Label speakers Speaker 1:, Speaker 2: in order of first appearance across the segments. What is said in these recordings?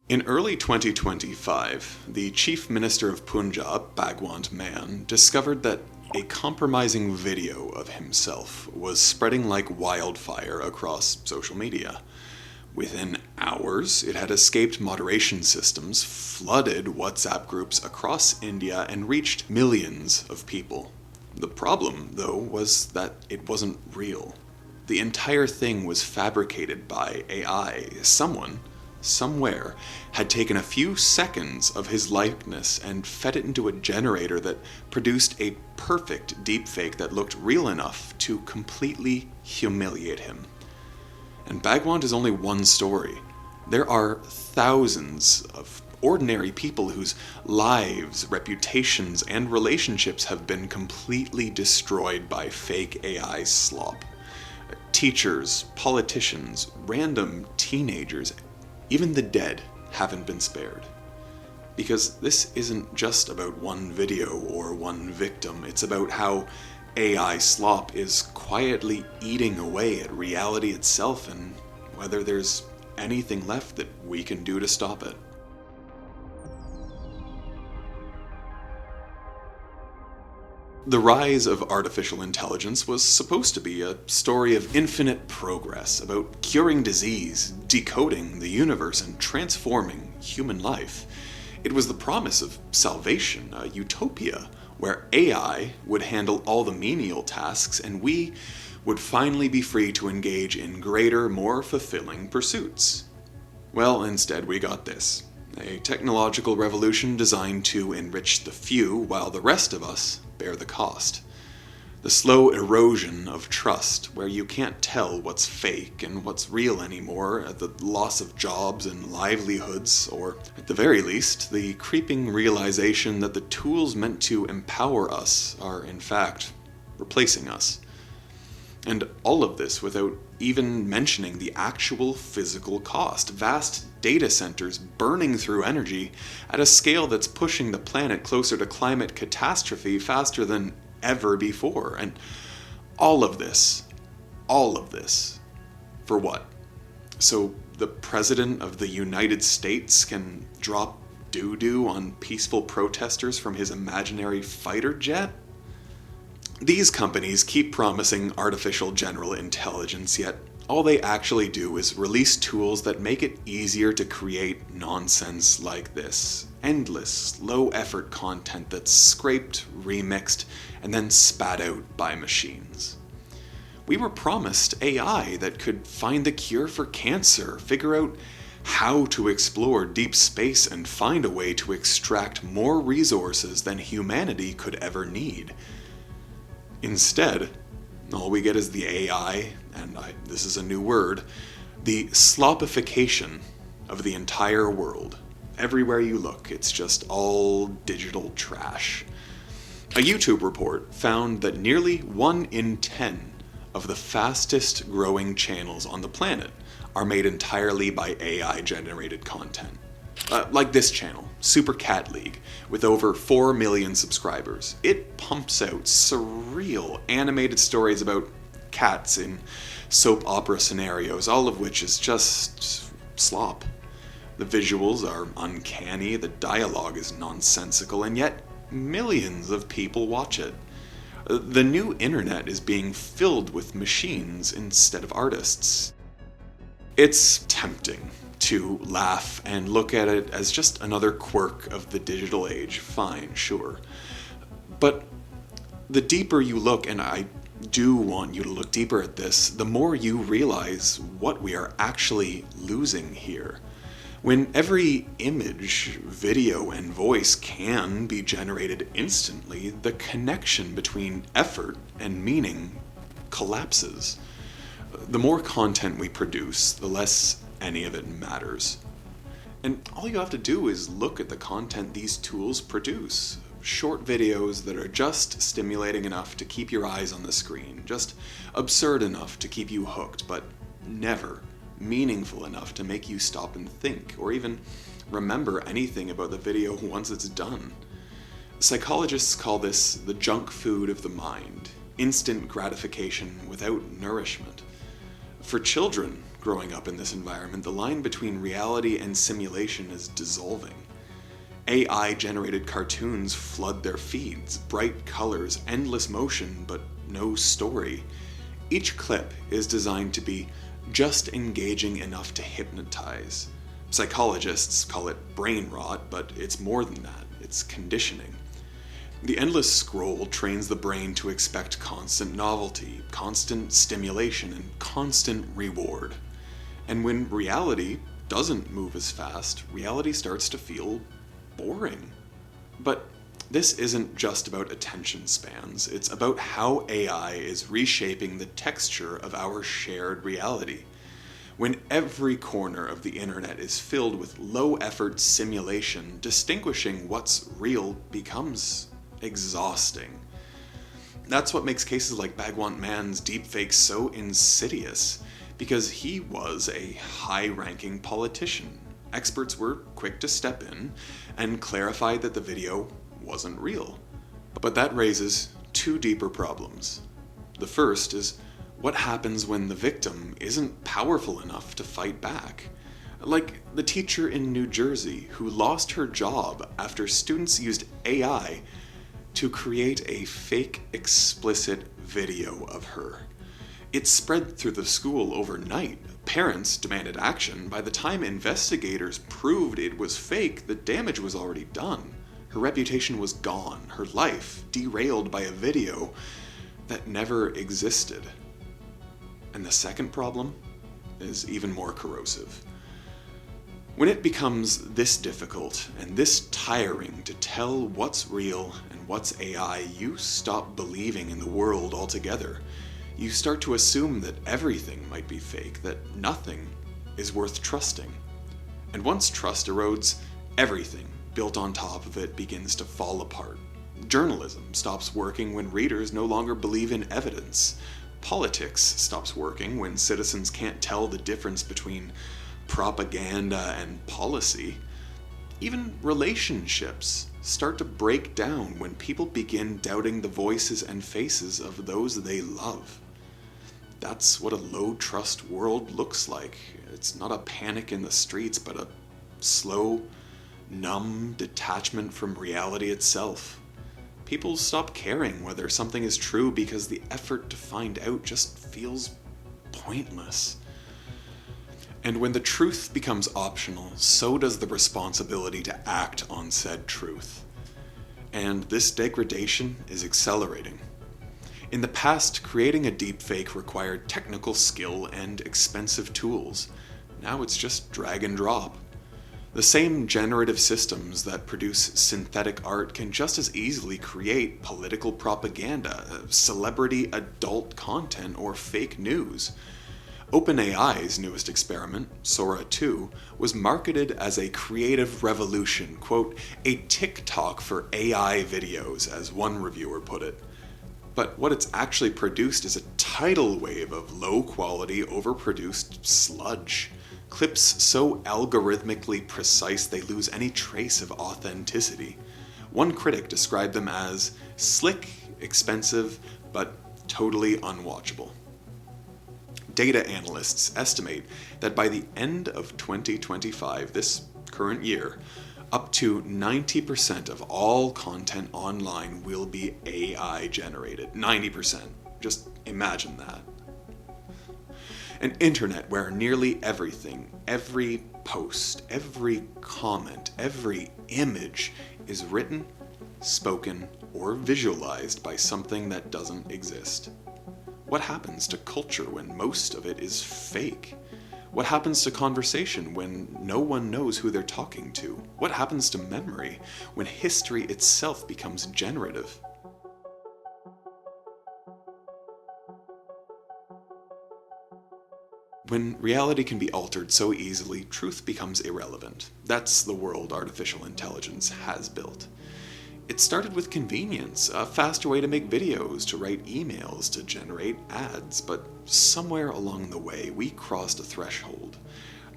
Speaker 1: In early 2025, the Chief Minister of Punjab, Bhagwant man, discovered that a compromising video of himself was spreading like wildfire across social media. Within hours, it had escaped moderation systems, flooded WhatsApp groups across India, and reached millions of people. The problem, though, was that it wasn't real. The entire thing was fabricated by AI. Someone, somewhere, had taken a few seconds of his likeness and fed it into a generator that produced a perfect deepfake that looked real enough to completely humiliate him. And Bhagwant is only one story. There are thousands of ordinary people whose lives, reputations, and relationships have been completely destroyed by fake AI slop. Teachers, politicians, random teenagers, even the dead haven't been spared. Because this isn't just about one video or one victim, it's about how AI slop is quietly eating away at reality itself and whether there's anything left that we can do to stop it. The rise of artificial intelligence was supposed to be a story of infinite progress, about curing disease, decoding the universe, and transforming human life. It was the promise of salvation, a utopia, where AI would handle all the menial tasks and we would finally be free to engage in greater, more fulfilling pursuits. Well, instead we got this. A technological revolution designed to enrich the few while the rest of us bear the cost. The slow erosion of trust, where you can't tell what's fake and what's real anymore, the loss of jobs and livelihoods, or, at the very least, the creeping realization that the tools meant to empower us are, in fact, replacing us. And all of this without even mentioning the actual physical cost. Vast data centers burning through energy at a scale that's pushing the planet closer to climate catastrophe faster than ever before. And all of this, for what? So the President of the United States can drop doo-doo on peaceful protesters from his imaginary fighter jet? These companies keep promising artificial general intelligence, yet all they actually do is release tools that make it easier to create nonsense like this. Endless, low-effort content that's scraped, remixed, and then spat out by machines. We were promised AI that could find the cure for cancer, figure out how to explore deep space, and find a way to extract more resources than humanity could ever need. Instead, all we get is the AI, and this is a new word, the sloppification of the entire world. Everywhere you look, it's just all digital trash. A YouTube report found that nearly 1 in 10 of the fastest growing channels on the planet are made entirely by AI-generated content. Like this channel, Super Cat League, with over 4 million subscribers. It pumps out surreal animated stories about cats in soap opera scenarios, all of which is just slop. The visuals are uncanny, the dialogue is nonsensical, and yet millions of people watch it. The new internet is being filled with machines instead of artists. It's tempting to laugh and look at it as just another quirk of the digital age. Fine, sure. But the deeper you look, and I do want you to look deeper at this, the more you realize what we are actually losing here. When every image, video, and voice can be generated instantly, the connection between effort and meaning collapses. The more content we produce, the less any of it matters. And all you have to do is look at the content these tools produce. Short videos that are just stimulating enough to keep your eyes on the screen, just absurd enough to keep you hooked, but never meaningful enough to make you stop and think, or even remember anything about the video once it's done. Psychologists call this the junk food of the mind, instant gratification without nourishment. For children, growing up in this environment, the line between reality and simulation is dissolving. AI-generated cartoons flood their feeds, bright colors, endless motion, but no story. Each clip is designed to be just engaging enough to hypnotize. Psychologists call it brain rot, but it's more than that. It's conditioning. The endless scroll trains the brain to expect constant novelty, constant stimulation, and constant reward. And when reality doesn't move as fast, reality starts to feel boring. But this isn't just about attention spans, it's about how AI is reshaping the texture of our shared reality. When every corner of the internet is filled with low-effort simulation, distinguishing what's real becomes exhausting. That's what makes cases like Bhagwant Man's deepfake so insidious, because he was a high-ranking politician. Experts were quick to step in and clarify that the video wasn't real. But that raises two deeper problems. The first is, what happens when the victim isn't powerful enough to fight back? Like the teacher in New Jersey who lost her job after students used AI to create a fake explicit video of her. It spread through the school overnight. Parents demanded action. By the time investigators proved it was fake, the damage was already done. Her reputation was gone, her life derailed by a video that never existed. And the second problem is even more corrosive. When it becomes this difficult and this tiring to tell what's real and what's AI, you stop believing in the world altogether. You start to assume that everything might be fake, that nothing is worth trusting. And once trust erodes, everything built on top of it begins to fall apart. Journalism stops working when readers no longer believe in evidence. Politics stops working when citizens can't tell the difference between propaganda and policy. Even relationships start to break down when people begin doubting the voices and faces of those they love. That's what a low-trust world looks like. It's not a panic in the streets, but a slow, numb detachment from reality itself. People stop caring whether something is true because the effort to find out just feels pointless. And when the truth becomes optional, so does the responsibility to act on said truth. And this degradation is accelerating. In the past, creating a deepfake required technical skill and expensive tools. Now it's just drag and drop. The same generative systems that produce synthetic art can just as easily create political propaganda, celebrity adult content, or fake news. OpenAI's newest experiment, Sora 2, was marketed as a creative revolution, quote, a TikTok for AI videos, as one reviewer put it. But what it's actually produced is a tidal wave of low-quality, overproduced sludge. Clips so algorithmically precise they lose any trace of authenticity. One critic described them as slick, expensive, but totally unwatchable. Data analysts estimate that by the end of 2025, this current year, up to 90% of all content online will be AI generated. 90%. Just imagine that. An internet where nearly everything, every post, every comment, every image is written, spoken, or visualized by something that doesn't exist. What happens to culture when most of it is fake? What happens to conversation when no one knows who they're talking to? What happens to memory when history itself becomes generative? When reality can be altered so easily, truth becomes irrelevant. That's the world artificial intelligence has built. It started with convenience, a faster way to make videos, to write emails, to generate ads, but somewhere along the way we crossed a threshold.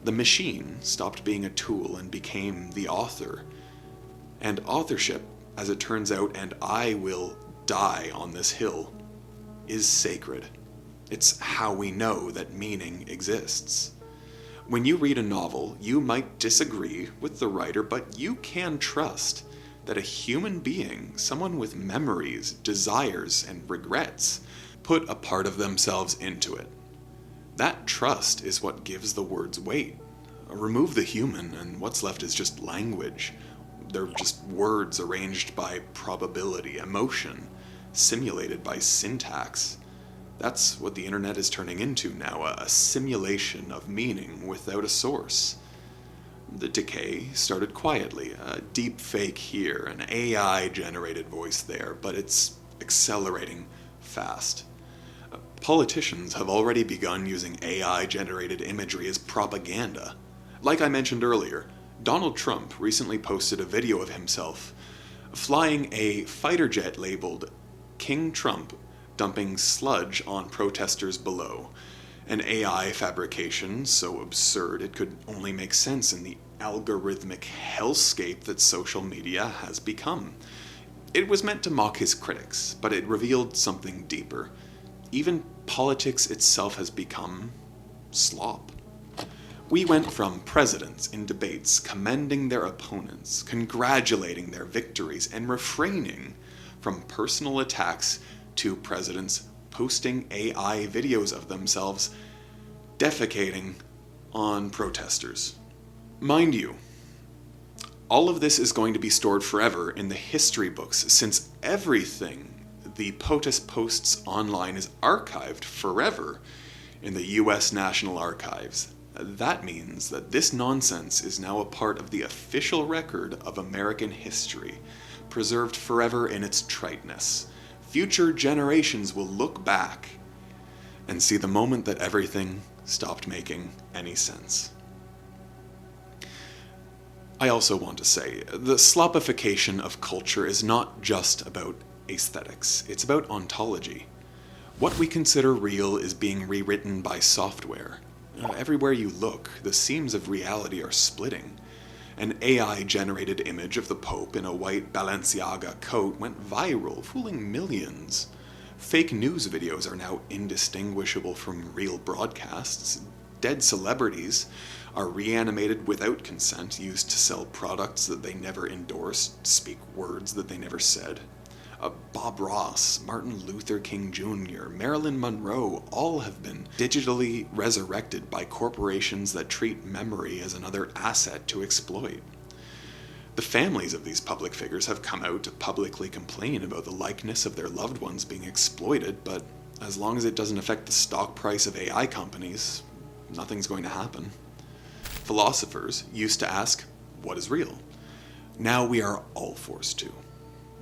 Speaker 1: The machine stopped being a tool and became the author. And authorship, as it turns out, and I will die on this hill, is sacred. It's how we know that meaning exists. When you read a novel, you might disagree with the writer, but you can trust that a human being, someone with memories, desires, and regrets, put a part of themselves into it. That trust is what gives the words weight. Remove the human, and what's left is just language. They're just words arranged by probability, emotion, simulated by syntax. That's what the internet is turning into now, a simulation of meaning without a source. The decay started quietly, a deep fake here, an AI-generated voice there, but it's accelerating fast. Politicians have already begun using AI-generated imagery as propaganda. Like I mentioned earlier, Donald Trump recently posted a video of himself flying a fighter jet labeled King Trump, dumping sludge on protesters below. An AI fabrication so absurd it could only make sense in the algorithmic hellscape that social media has become. It was meant to mock his critics, but it revealed something deeper. Even politics itself has become slop. We went from presidents in debates commending their opponents, congratulating their victories, and refraining from personal attacks to presidents posting AI videos of themselves defecating on protesters. Mind you, all of this is going to be stored forever in the history books, since everything the POTUS posts online is archived forever in the US National Archives. That means that this nonsense is now a part of the official record of American history, preserved forever in its triteness. Future generations will look back and see the moment that everything stopped making any sense. I also want to say, the sloppification of culture is not just about aesthetics, it's about ontology. What we consider real is being rewritten by software. Everywhere you look, the seams of reality are splitting. An AI-generated image of the Pope in a white Balenciaga coat went viral, fooling millions. Fake news videos are now indistinguishable from real broadcasts. Dead celebrities are reanimated without consent, used to sell products that they never endorsed, speak words that they never said. Bob Ross, Martin Luther King Jr., Marilyn Monroe, all have been digitally resurrected by corporations that treat memory as another asset to exploit. The families of these public figures have come out to publicly complain about the likeness of their loved ones being exploited, but as long as it doesn't affect the stock price of AI companies, nothing's going to happen. Philosophers used to ask, what is real? Now we are all forced to.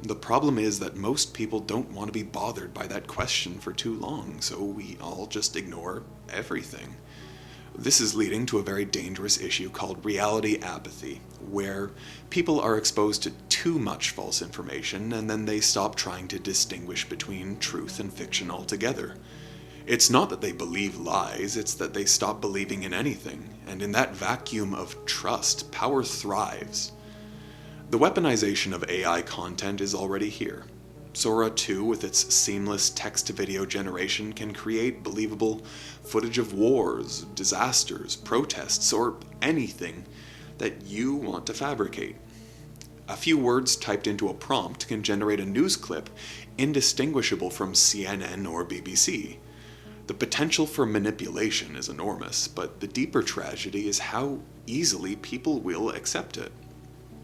Speaker 1: The problem is that most people don't want to be bothered by that question for too long, so we all just ignore everything. This is leading to a very dangerous issue called reality apathy, where people are exposed to too much false information and then they stop trying to distinguish between truth and fiction altogether. It's not that they believe lies, it's that they stop believing in anything, and in that vacuum of trust, power thrives. The weaponization of AI content is already here. Sora 2, with its seamless text-to-video generation, can create believable footage of wars, disasters, protests, or anything that you want to fabricate. A few words typed into a prompt can generate a news clip indistinguishable from CNN or BBC. The potential for manipulation is enormous, but the deeper tragedy is how easily people will accept it.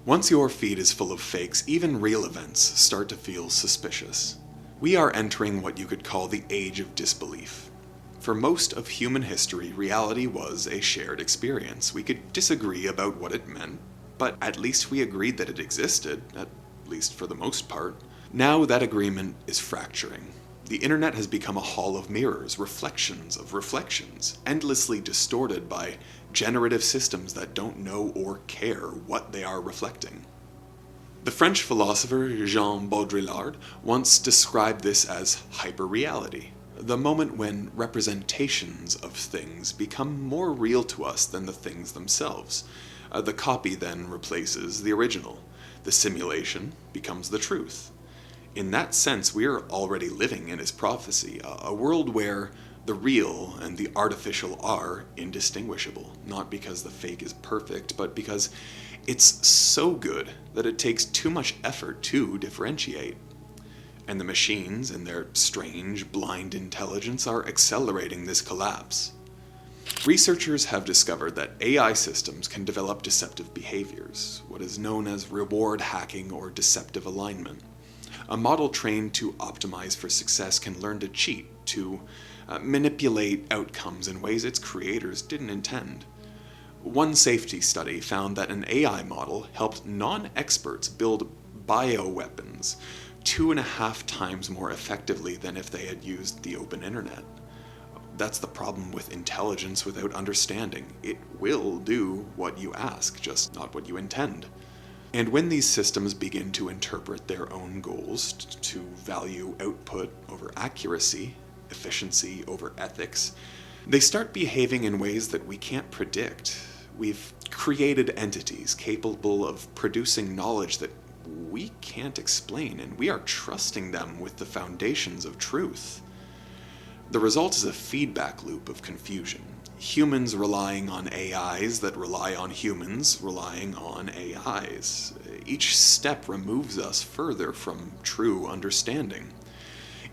Speaker 1: Once your feed is full of fakes, even real events start to feel suspicious. We are entering what you could call the age of disbelief. For most of human history, reality was a shared experience. We could disagree about what it meant, but at least we agreed that it existed, at least for the most part. Now that agreement is fracturing. The internet has become a hall of mirrors, reflections of reflections, endlessly distorted by generative systems that don't know or care what they are reflecting. The French philosopher Jean Baudrillard once described this as hyperreality, the moment when representations of things become more real to us than the things themselves. The copy then replaces the original. The simulation becomes the truth. In that sense, we are already living in his prophecy, a world where The real and the artificial are indistinguishable, not because the fake is perfect, but because it's so good that it takes too much effort to differentiate. And the machines, in their strange, blind intelligence, are accelerating this collapse. Researchers have discovered that AI systems can develop deceptive behaviors, what is known as reward hacking or deceptive alignment. A model trained to optimize for success can learn to cheat, to manipulate outcomes in ways its creators didn't intend. One safety study found that an AI model helped non-experts build bioweapons 2.5 times more effectively than if they had used the open internet. That's the problem with intelligence without understanding. It will do what you ask, just not what you intend. And when these systems begin to interpret their own goals to value output over accuracy, efficiency over ethics, they start behaving in ways that we can't predict. We've created entities capable of producing knowledge that we can't explain, and we are trusting them with the foundations of truth. The result is a feedback loop of confusion. Humans relying on AIs that rely on humans relying on AIs. Each step removes us further from true understanding.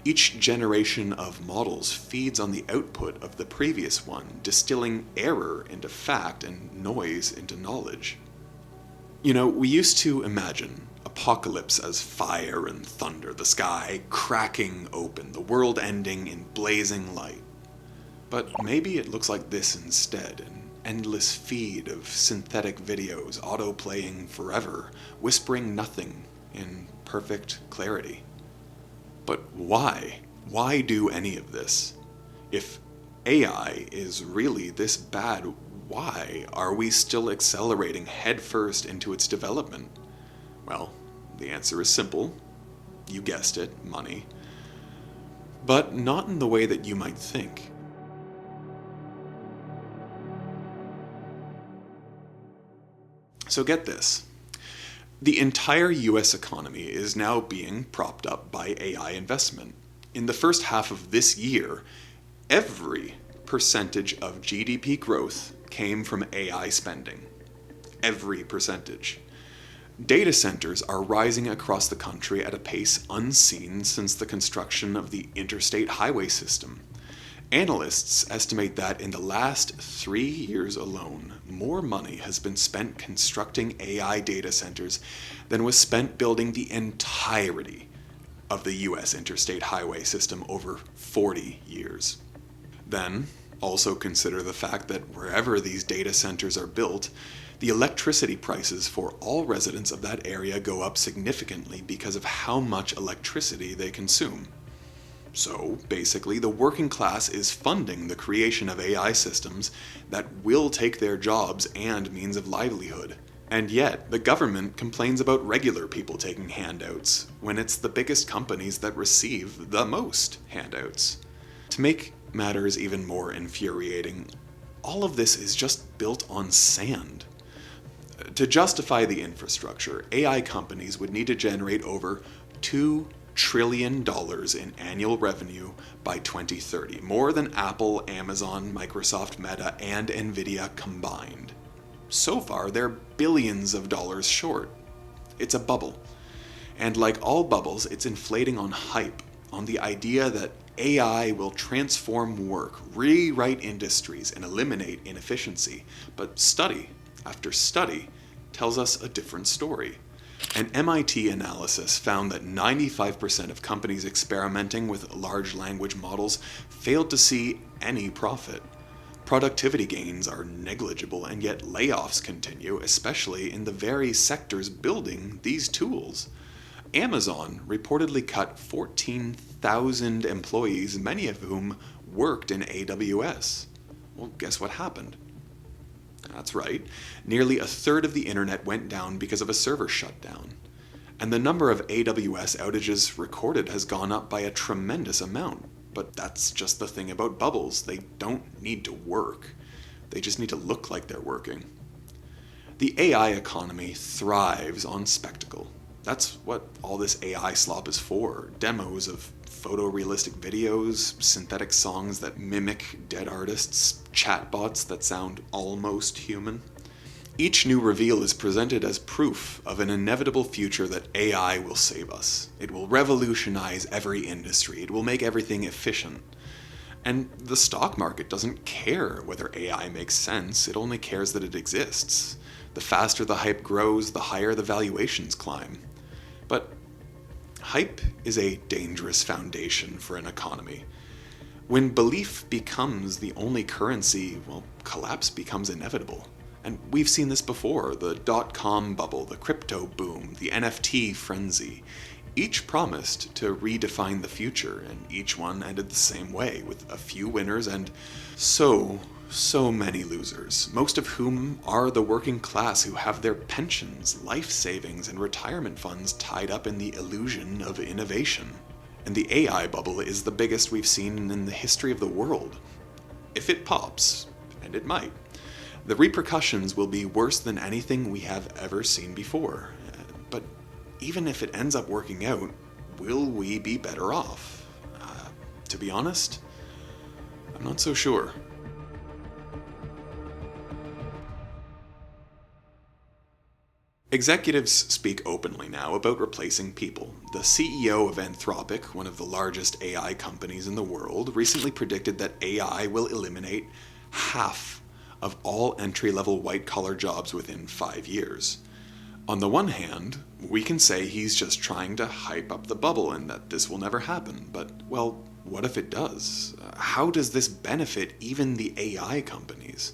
Speaker 1: Each generation of models feeds on the output of the previous one, distilling error into fact and noise into knowledge. We used to imagine apocalypse as fire and thunder, the sky cracking open, the world ending in blazing light. But maybe it looks like this instead, an endless feed of synthetic videos auto-playing forever, whispering nothing in perfect clarity. But why? Why do any of this? If AI is really this bad, why are we still accelerating headfirst into its development? Well, the answer is simple. You guessed it, money. But not in the way that you might think. So get this. The entire US economy is now being propped up by AI investment. In the first half of this year, every percentage of GDP growth came from AI spending. Every percentage. Data centers are rising across the country at a pace unseen since the construction of the interstate highway system. Analysts estimate that in the last 3 years alone, more money has been spent constructing AI data centers than was spent building the entirety of the US interstate highway system over 40 years. Then, also consider the fact that wherever these data centers are built, the electricity prices for all residents of that area go up significantly because of how much electricity they consume. So, basically, the working class is funding the creation of AI systems that will take their jobs and means of livelihood. And yet, the government complains about regular people taking handouts, when it's the biggest companies that receive the most handouts. To make matters even more infuriating, all of this is just built on sand. To justify the infrastructure, AI companies would need to generate over $2 trillion in annual revenue by 2030, more than Apple, Amazon, Microsoft, Meta, and Nvidia combined. So far, they're billions of dollars short. It's a bubble. And like all bubbles, it's inflating on hype, on the idea that AI will transform work, rewrite industries, and eliminate inefficiency. But study after study tells us a different story. An MIT analysis found that 95% of companies experimenting with large language models failed to see any profit. Productivity gains are negligible, and yet layoffs continue, especially in the very sectors building these tools. Amazon reportedly cut 14,000 employees, many of whom worked in AWS. Well, guess what happened? That's right, nearly a third of the internet went down because of a server shutdown. And the number of AWS outages recorded has gone up by a tremendous amount. But that's just the thing about bubbles. They don't need to work. They just need to look like they're working. The AI economy thrives on spectacle. That's what all this AI slop is for. Demos of photorealistic videos, synthetic songs that mimic dead artists, chatbots that sound almost human. Each new reveal is presented as proof of an inevitable future that AI will save us. It will revolutionize every industry. It will make everything efficient. And the stock market doesn't care whether AI makes sense, it only cares that it exists. The faster the hype grows, the higher the valuations climb. But hype is a dangerous foundation for an economy. When belief becomes the only currency, well, collapse becomes inevitable. And we've seen this before, the dot-com bubble, the crypto boom, the NFT frenzy. Each promised to redefine the future, and each one ended the same way, with a few winners and so many losers, most of whom are the working class who have their pensions, life savings, and retirement funds tied up in the illusion of innovation. And the AI bubble is the biggest we've seen in the history of the world. If it pops, and it might, the repercussions will be worse than anything we have ever seen before. But even if it ends up working out, will we be better off? To be honest, I'm not so sure. Executives speak openly now about replacing people. The CEO of Anthropic, one of the largest AI companies in the world, recently predicted that AI will eliminate half of all entry-level white-collar jobs within 5 years. On the one hand, we can say he's just trying to hype up the bubble and that this will never happen, but, well, what if it does? How does this benefit even the AI companies?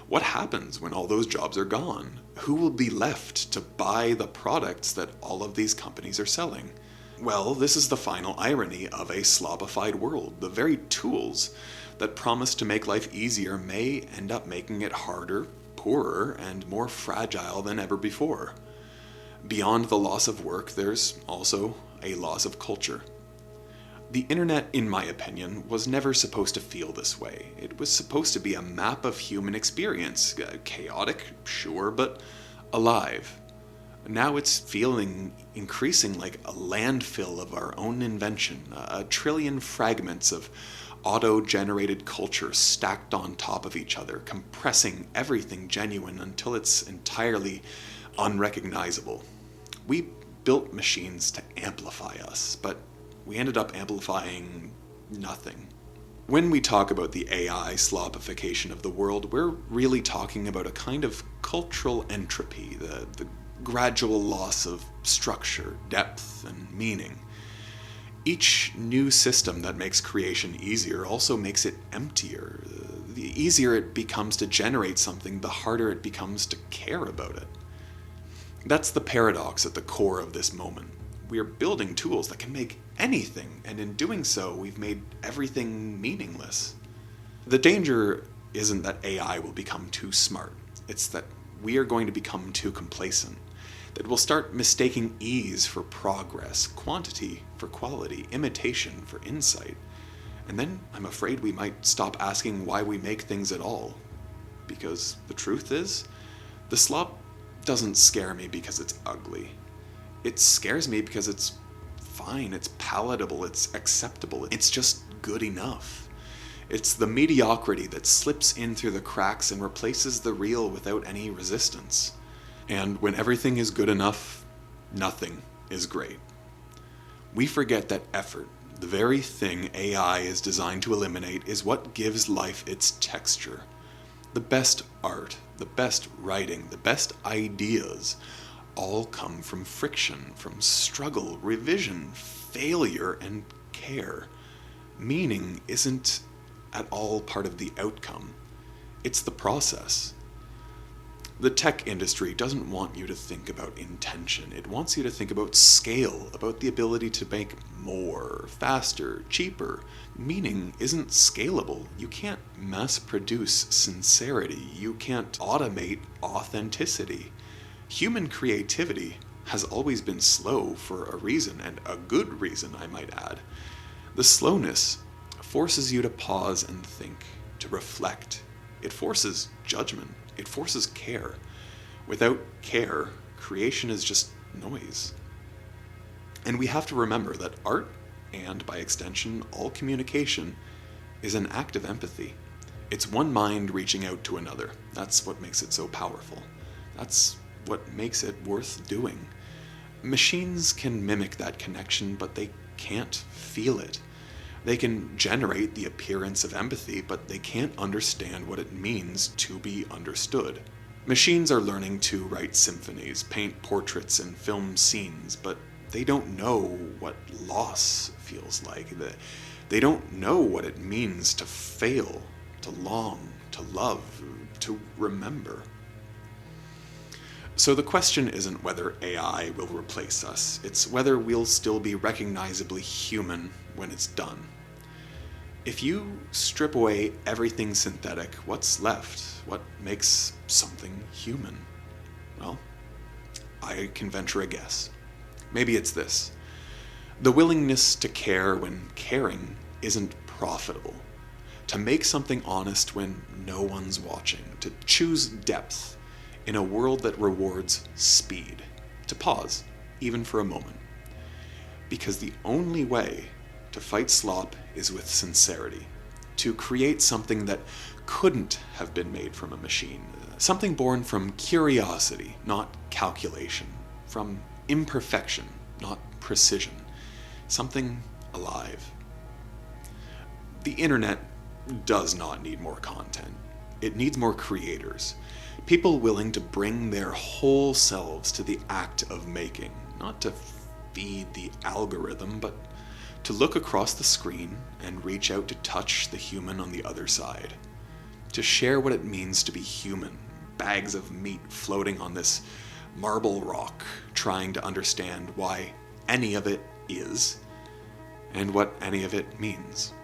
Speaker 1: What happens when all those jobs are gone? Who will be left to buy the products that all of these companies are selling? Well, this is the final irony of a sloppified world. The very tools that promise to make life easier may end up making it harder, poorer, and more fragile than ever before. Beyond the loss of work, there's also a loss of culture. The internet, in my opinion, was never supposed to feel this way. It was supposed to be a map of human experience. Chaotic, sure, but alive. Now it's feeling increasing like a landfill of our own invention, a trillion fragments of auto-generated culture stacked on top of each other, compressing everything genuine until it's entirely unrecognizable. We built machines to amplify us, but we ended up amplifying nothing. When we talk about the AI sloppification of the world, we're really talking about a kind of cultural entropy, the gradual loss of structure, depth, and meaning. Each new system that makes creation easier also makes it emptier. The easier it becomes to generate something, the harder it becomes to care about it. That's the paradox at the core of this moment. We are building tools that can make anything, and in doing so, we've made everything meaningless. The danger isn't that AI will become too smart. It's that we are going to become too complacent. That we'll start mistaking ease for progress, quantity for quality, imitation for insight. And then I'm afraid we might stop asking why we make things at all. Because the truth is, the slop doesn't scare me because it's ugly. It scares me because it's fine, it's palatable, it's acceptable, it's just good enough. It's the mediocrity that slips in through the cracks and replaces the real without any resistance. And when everything is good enough, nothing is great. We forget that effort, the very thing AI is designed to eliminate, is what gives life its texture. The best art, the best writing, the best ideas all come from friction, from struggle, revision, failure, and care. Meaning isn't at all part of the outcome. It's the process. The tech industry doesn't want you to think about intention. It wants you to think about scale, about the ability to make more, faster, cheaper. Meaning isn't scalable. You can't mass produce sincerity. You can't automate authenticity. Human creativity has always been slow for a reason, and a good reason, I might add. The slowness forces you to pause and think, to reflect. It forces judgment. It forces care. Without care, creation is just noise. And we have to remember that art, and by extension, all communication, is an act of empathy. It's one mind reaching out to another. That's what makes it so powerful. That's what makes it worth doing. Machines can mimic that connection, but they can't feel it. They can generate the appearance of empathy, but they can't understand what it means to be understood. Machines are learning to write symphonies, paint portraits, and film scenes, but they don't know what loss feels like. They don't know what it means to fail, to long, to love, to remember. So the question isn't whether AI will replace us, it's whether we'll still be recognizably human when it's done. If you strip away everything synthetic, what's left? What makes something human? Well, I can venture a guess. Maybe it's this: the willingness to care when caring isn't profitable, to make something honest when no one's watching, to choose depth in a world that rewards speed, to pause, even for a moment. Because the only way to fight slop is with sincerity, to create something that couldn't have been made from a machine, something born from curiosity, not calculation, from imperfection, not precision, something alive. The internet does not need more content. It needs more creators. People willing to bring their whole selves to the act of making, not to feed the algorithm, but to look across the screen and reach out to touch the human on the other side, to share what it means to be human, bags of meat floating on this marble rock, trying to understand why any of it is, and what any of it means.